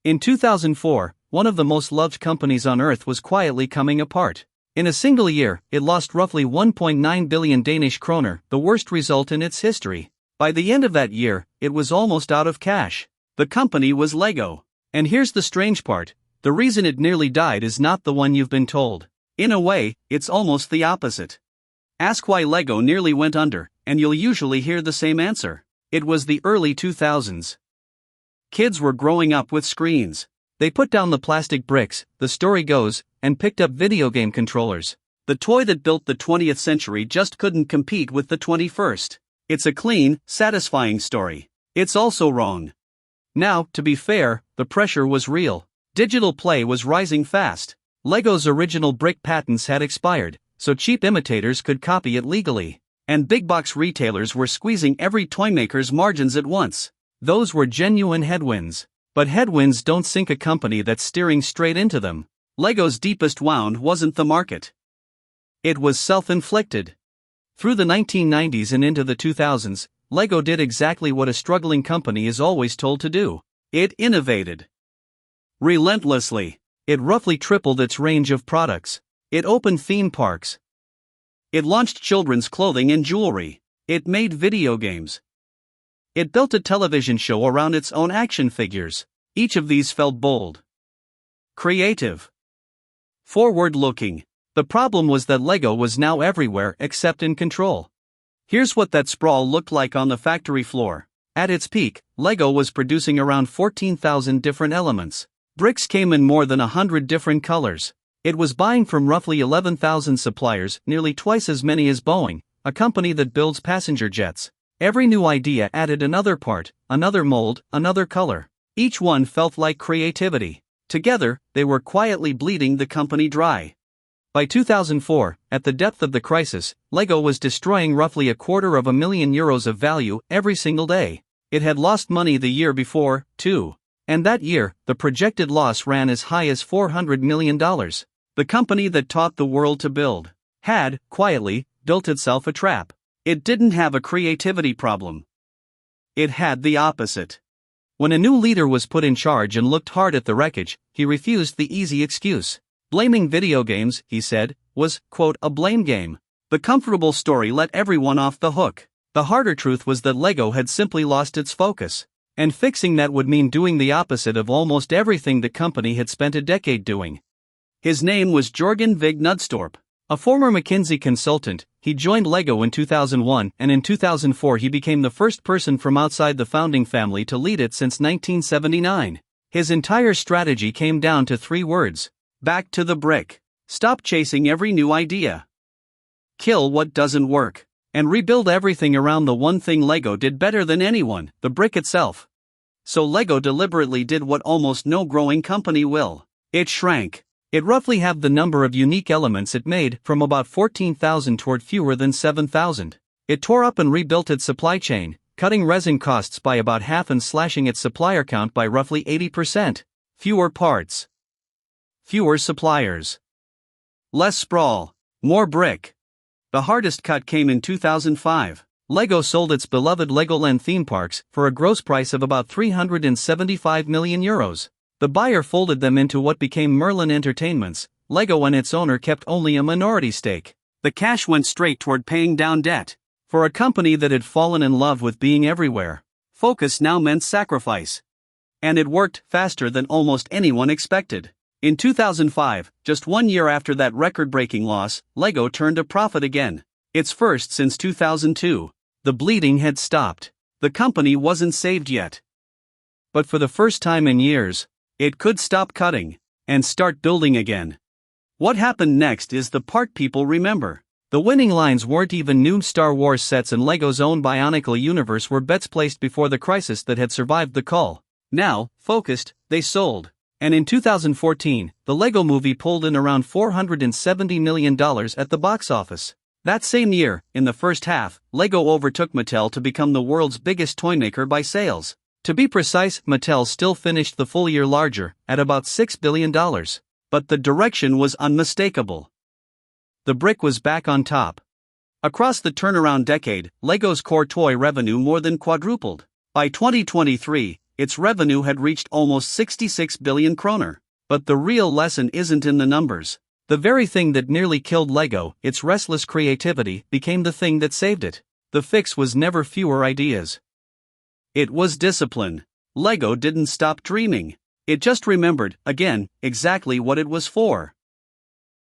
In 2004, one of the most loved companies on earth was quietly coming apart. In a single year, it lost roughly 1.9 billion Danish kroner, the worst result in its history. By the end of that year, it was almost out of cash. The company was Lego. And here's the strange part: the reason it nearly died is not the one you've been told. In a way, it's almost the opposite. Ask why Lego nearly went under, and you'll usually hear the same answer. It was the early 2000s. Kids were growing up with screens. They put down the plastic bricks, the story goes, and picked up video game controllers. The toy that built the 20th century just couldn't compete with the 21st. It's a clean, satisfying story. It's also wrong. Now, to be fair, the pressure was real. Digital play was rising fast. Lego's original brick patents had expired, so cheap imitators could copy it legally. And big-box retailers were squeezing every toymaker's margins at once. Those were genuine headwinds. But headwinds don't sink a company that's steering straight into them. Lego's deepest wound wasn't the market. It was self-inflicted. Through the 1990s and into the 2000s, Lego did exactly what a struggling company is always told to do. It innovated relentlessly. It roughly tripled its range of products. It opened theme parks. It launched children's clothing and jewelry. It made video games. It built a television show around its own action figures. Each of these felt bold, creative, forward-looking. The problem was that Lego was now everywhere except in control. Here's what that sprawl looked like on the factory floor. At its peak, Lego was producing around 14,000 different elements. Bricks came in more than 100 different colors. It was buying from roughly 11,000 suppliers, nearly twice as many as Boeing, a company that builds passenger jets. Every new idea added another part, another mold, another color. Each one felt like creativity. Together, they were quietly bleeding the company dry. By 2004, at the depth of the crisis, Lego was destroying roughly €250,000 of value every single day. It had lost money the year before, too. And that year, the projected loss ran as high as $400 million. The company that taught the world to build had, quietly, built itself a trap. It didn't have a creativity problem. It had the opposite. When a new leader was put in charge and looked hard at the wreckage, he refused the easy excuse. Blaming video games, he said, was, quote, a blame game. The comfortable story let everyone off the hook. The harder truth was that Lego had simply lost its focus. And fixing that would mean doing the opposite of almost everything the company had spent a decade doing. His name was Jørgen Vig Knudstorp. A former McKinsey consultant, he joined Lego in 2001, and in 2004 he became the first person from outside the founding family to lead it since 1979. His entire strategy came down to 3 words. Back to the brick. Stop chasing every new idea. Kill what doesn't work. And rebuild everything around the one thing Lego did better than anyone, the brick itself. So Lego deliberately did what almost no growing company will. It shrank. It roughly halved the number of unique elements it made, from about 14,000 toward fewer than 7,000. It tore up and rebuilt its supply chain, cutting resin costs by about half and slashing its supplier count by roughly 80%. Fewer parts. Fewer suppliers. Less sprawl. More brick. The hardest cut came in 2005. Lego sold its beloved Legoland theme parks for a gross price of about €375 million. The buyer folded them into what became Merlin Entertainments. Lego and its owner kept only a minority stake. The cash went straight toward paying down debt. For a company that had fallen in love with being everywhere, focus now meant sacrifice. And it worked faster than almost anyone expected. In 2005, just 1 year after that record-breaking loss, Lego turned a profit again. Its first since 2002. The bleeding had stopped. The company wasn't saved yet. But for the first time in years, it could stop cutting and start building again. What happened next is the part people remember. The winning lines weren't even new Star Wars sets, and Lego's own Bionicle universe were bets placed before the crisis that had survived the call. Now, focused, they sold. And in 2014, the Lego Movie pulled in around $470 million at the box office. That same year, in the first half, Lego overtook Mattel to become the world's biggest toymaker by sales. To be precise, Mattel still finished the full year larger, at about $6 billion. But the direction was unmistakable. The brick was back on top. Across the turnaround decade, Lego's core toy revenue more than quadrupled. By 2023, its revenue had reached almost 66 billion kroner. But the real lesson isn't in the numbers. The very thing that nearly killed Lego, its restless creativity, became the thing that saved it. The fix was never fewer ideas. It was discipline. Lego didn't stop dreaming. It just remembered, again, exactly what it was for.